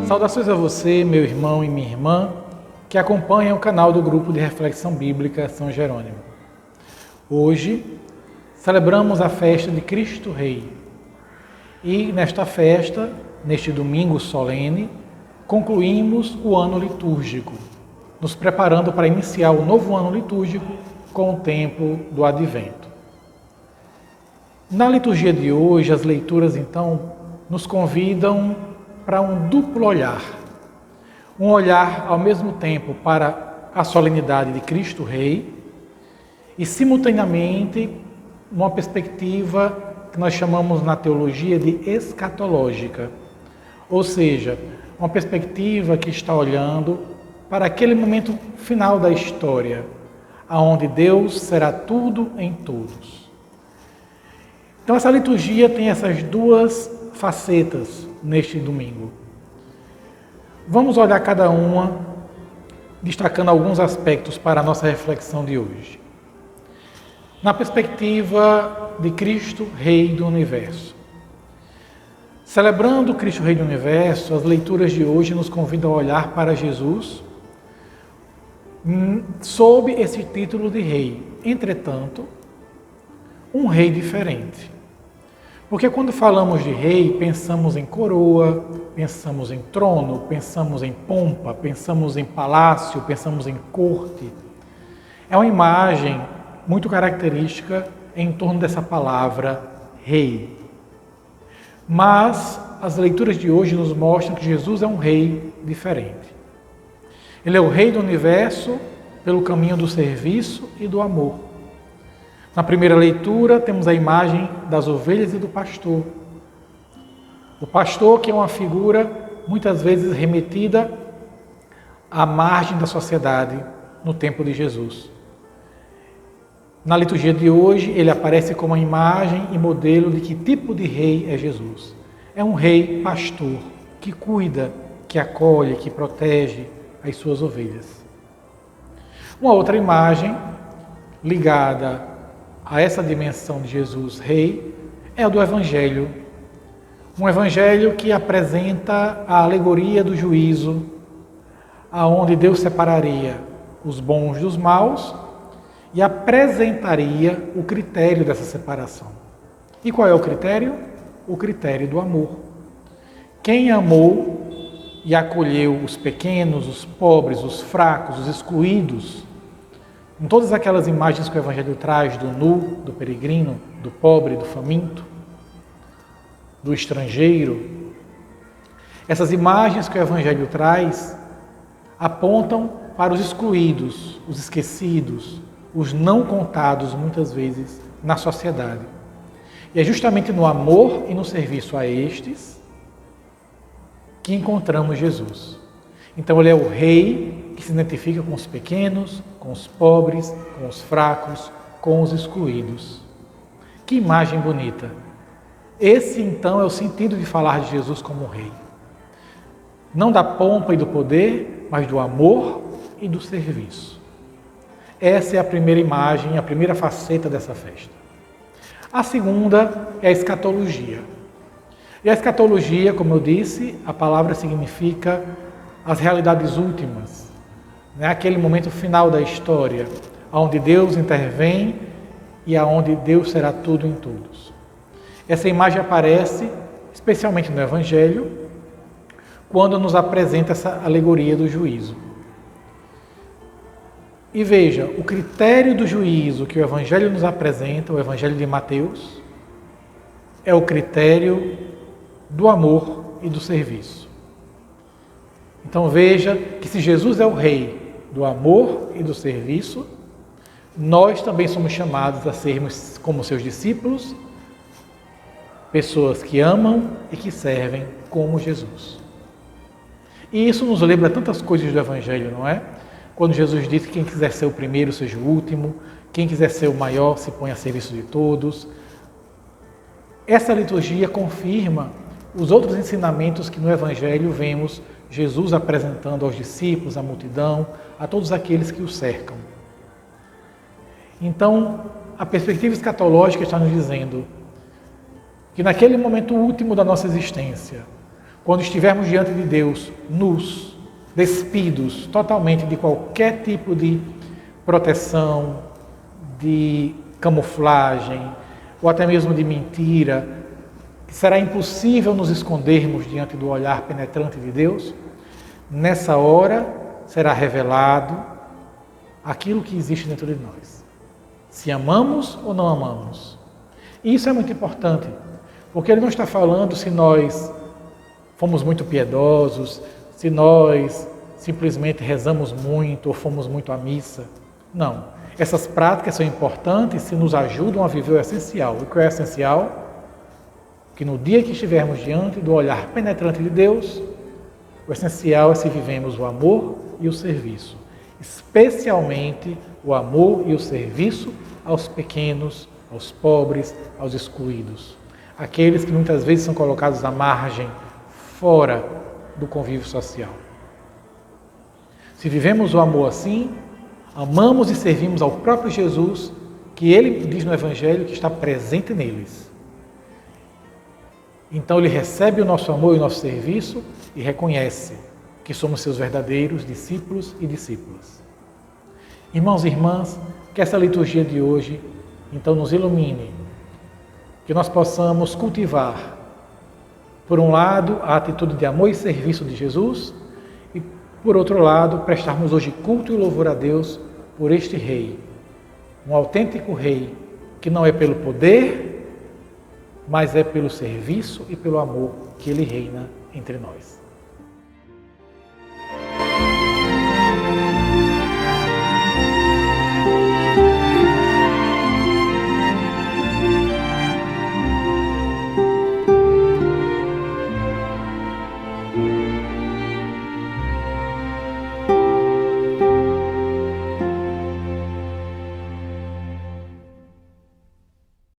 Saudações a você, meu irmão e minha irmã, que acompanham o canal do Grupo de Reflexão Bíblica São Jerônimo. Hoje, celebramos a festa de Cristo Rei. E nesta festa, neste domingo solene, concluímos o ano litúrgico, nos preparando para iniciar o novo ano litúrgico com o tempo do Advento. Na liturgia de hoje, as leituras, então, nos convidam para um duplo olhar. Um olhar, ao mesmo tempo, para a solenidade de Cristo Rei e, simultaneamente, uma perspectiva que nós chamamos na teologia de escatológica, ou seja, uma perspectiva que está olhando para aquele momento final da história, aonde Deus será tudo em todos. Então essa liturgia tem essas duas facetas neste domingo. Vamos olhar cada uma, destacando alguns aspectos para a nossa reflexão de hoje. Na perspectiva de Cristo, Rei do Universo. Celebrando Cristo Rei do Universo, as leituras de hoje nos convidam a olhar para Jesus sob esse título de Rei. Entretanto, um Rei diferente. Porque quando falamos de rei, pensamos em coroa, pensamos em trono, pensamos em pompa, pensamos em palácio, pensamos em corte. É uma imagem muito característica em torno dessa palavra rei. Mas as leituras de hoje nos mostram que Jesus é um rei diferente. Ele é o rei do universo pelo caminho do serviço e do amor. Na primeira leitura, temos a imagem das ovelhas e do pastor. O pastor, que é uma figura muitas vezes remetida à margem da sociedade no tempo de Jesus. Na liturgia de hoje, ele aparece como a imagem e modelo de que tipo de rei é Jesus. É um rei pastor, que cuida, que acolhe, que protege as suas ovelhas. Uma outra imagem ligada a essa dimensão de Jesus Rei é a do Evangelho. Um Evangelho que apresenta a alegoria do juízo, aonde Deus separaria os bons dos maus e apresentaria o critério dessa separação. E qual é o critério? O critério do amor. Quem amou e acolheu os pequenos, os pobres, os fracos, os excluídos, em todas aquelas imagens que o Evangelho traz do nu, do peregrino, do pobre, do faminto, do estrangeiro, essas imagens que o Evangelho traz apontam para os excluídos, os esquecidos, os não contados muitas vezes na sociedade. E é justamente no amor e no serviço a estes que encontramos Jesus. Então ele é o rei que se identifica com os pequenos, com os pobres, com os fracos, com os excluídos. Que imagem bonita! Esse, então, é o sentido de falar de Jesus como rei. Não da pompa e do poder, mas do amor e do serviço. Essa é a primeira imagem, a primeira faceta dessa festa. A segunda é a escatologia. E a escatologia, como eu disse, a palavra significa as realidades últimas. Aquele momento final da história, onde Deus intervém e aonde Deus será tudo em todos. Essa imagem aparece, especialmente no Evangelho, quando nos apresenta essa alegoria do juízo. E veja, o critério do juízo que o Evangelho nos apresenta, o Evangelho de Mateus, é o critério do amor e do serviço. Então veja que se Jesus é o rei do amor e do serviço, nós também somos chamados a sermos, como seus discípulos, pessoas que amam e que servem como Jesus. E isso nos lembra tantas coisas do Evangelho, não é? Quando Jesus disse que quem quiser ser o primeiro seja o último, quem quiser ser o maior se põe a serviço de todos. Essa liturgia confirma os outros ensinamentos que no Evangelho vemos Jesus apresentando aos discípulos, à multidão, a todos aqueles que o cercam. Então, a perspectiva escatológica está nos dizendo que naquele momento último da nossa existência, quando estivermos diante de Deus, nus, despidos totalmente de qualquer tipo de proteção, de camuflagem, ou até mesmo de mentira, que será impossível nos escondermos diante do olhar penetrante de Deus, nessa hora será revelado aquilo que existe dentro de nós. Se amamos ou não amamos. E isso é muito importante, porque ele não está falando se nós fomos muito piedosos, se nós simplesmente rezamos muito ou fomos muito à missa. Não. Essas práticas são importantes se nos ajudam a viver o essencial. O que é essencial? Que no dia que estivermos diante do olhar penetrante de Deus, o essencial é se vivemos o amor e o serviço. Especialmente o amor e o serviço aos pequenos, aos pobres, aos excluídos. Aqueles que muitas vezes são colocados à margem, fora do convívio social. Se vivemos o amor assim, amamos e servimos ao próprio Jesus, que ele diz no Evangelho que está presente neles. Então ele recebe o nosso amor e o nosso serviço e reconhece que somos seus verdadeiros discípulos e discípulas. Irmãos e irmãs, que essa liturgia de hoje então nos ilumine, que nós possamos cultivar, por um lado, a atitude de amor e serviço de Jesus e, por outro lado, prestarmos hoje culto e louvor a Deus por este Rei, um autêntico Rei que não é pelo poder, mas é pelo serviço e pelo amor que Ele reina entre nós.